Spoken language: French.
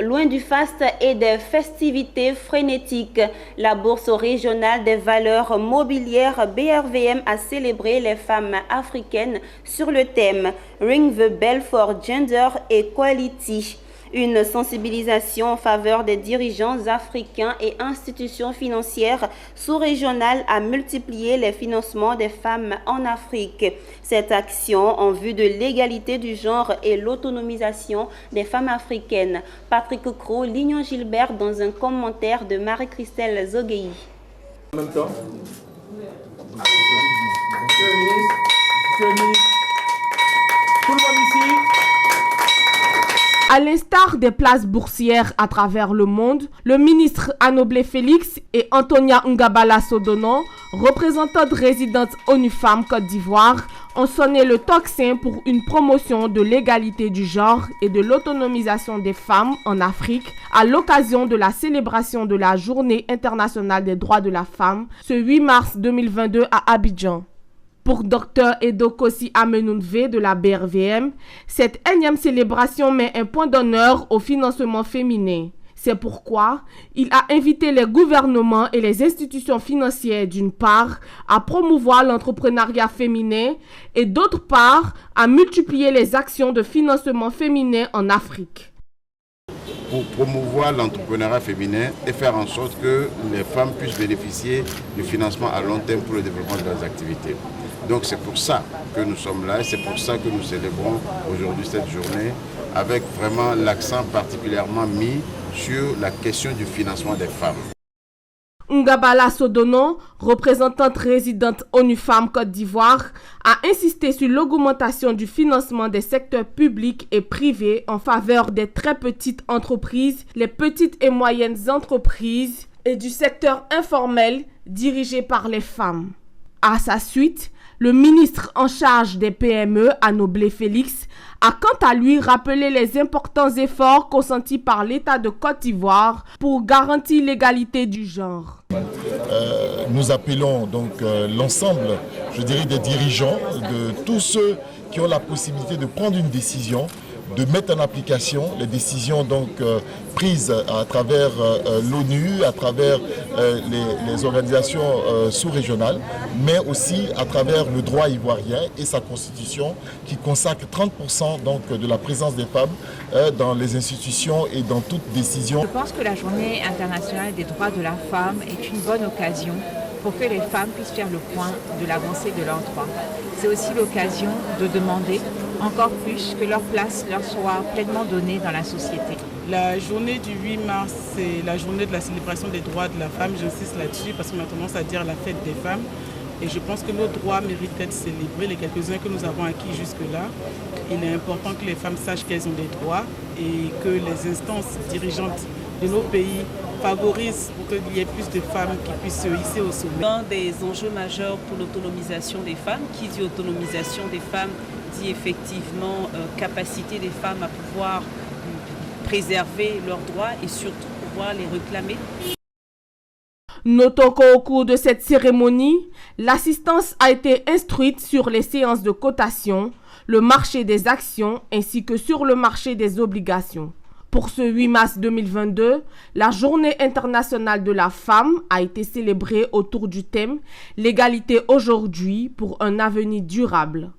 Loin du faste et des festivités frénétiques, la Bourse régionale des valeurs mobilières BRVM a célébré les femmes africaines sur le thème Ring the Bell for Gender Equality. Une sensibilisation en faveur des dirigeants africains et institutions financières sous-régionales a multiplié les financements des femmes en Afrique. Cette action en vue de l'égalité du genre et l'autonomisation des femmes africaines. Patrick Cros, Lignon Gilbert dans un commentaire de Marie-Christelle Zogueyi. En même temps, Monsieur le ministre, tout le monde ici. À l'instar des places boursières à travers le monde, le ministre Anoblé Félix et Antonia Ngabala Sodono, représentantes résidentes ONU Femmes Côte d'Ivoire, ont sonné le tocsin pour une promotion de l'égalité du genre et de l'autonomisation des femmes en Afrique à l'occasion de la célébration de la Journée internationale des droits de la femme ce 8 mars 2022 à Abidjan. Pour Dr Edokossi Amenunve de la BRVM, cette énième célébration met un point d'honneur au financement féminin. C'est pourquoi il a invité les gouvernements et les institutions financières d'une part à promouvoir l'entrepreneuriat féminin et d'autre part à multiplier les actions de financement féminin en Afrique. Pour promouvoir l'entrepreneuriat féminin et faire en sorte que les femmes puissent bénéficier du financement à long terme pour le développement de leurs activités. Donc c'est pour ça que nous sommes là et c'est pour ça que nous célébrons aujourd'hui cette journée avec vraiment l'accent particulièrement mis sur la question du financement des femmes. Ngabala Sodono, représentante résidente ONU Femmes Côte d'Ivoire, a insisté sur l'augmentation du financement des secteurs publics et privés en faveur des très petites entreprises, les petites et moyennes entreprises et du secteur informel dirigé par les femmes. À sa suite, le ministre en charge des PME, Anoblé Félix, a quant à lui rappelé les importants efforts consentis par l'État de Côte d'Ivoire pour garantir l'égalité du genre. Nous appelons donc l'ensemble, je dirais, des dirigeants, de tous ceux qui ont la possibilité de prendre une décision, de mettre en application les décisions donc prises à travers l'ONU, à travers les organisations sous-régionales, mais aussi à travers le droit ivoirien et sa constitution qui consacre 30% donc de la présence des femmes dans les institutions et dans toute décision. Je pense que la Journée internationale des droits de la femme est une bonne occasion pour que les femmes puissent faire le point de l'avancée de leurs droits. C'est aussi l'occasion de demander encore plus que leur place leur soit pleinement donnée dans la société. La journée du 8 mars, c'est la journée de la célébration des droits de la femme. J'insiste là-dessus parce qu'on a tendance à dire la fête des femmes. Et je pense que nos droits méritent d'être célébrés, les quelques-uns que nous avons acquis jusque-là. Il est important que les femmes sachent qu'elles ont des droits et que les instances dirigeantes de nos pays favorisent pour qu'il y ait plus de femmes qui puissent se hisser au sommet. Un des enjeux majeurs pour l'autonomisation des femmes, qui dit autonomisation des femmes, dit effectivement capacité des femmes à pouvoir préserver leurs droits et surtout pouvoir les réclamer. Notons qu'au cours de cette cérémonie, l'assistance a été instruite sur les séances de cotation, le marché des actions ainsi que sur le marché des obligations. Pour ce 8 mars 2022, la Journée internationale de la femme a été célébrée autour du thème « L'égalité aujourd'hui pour un avenir durable ».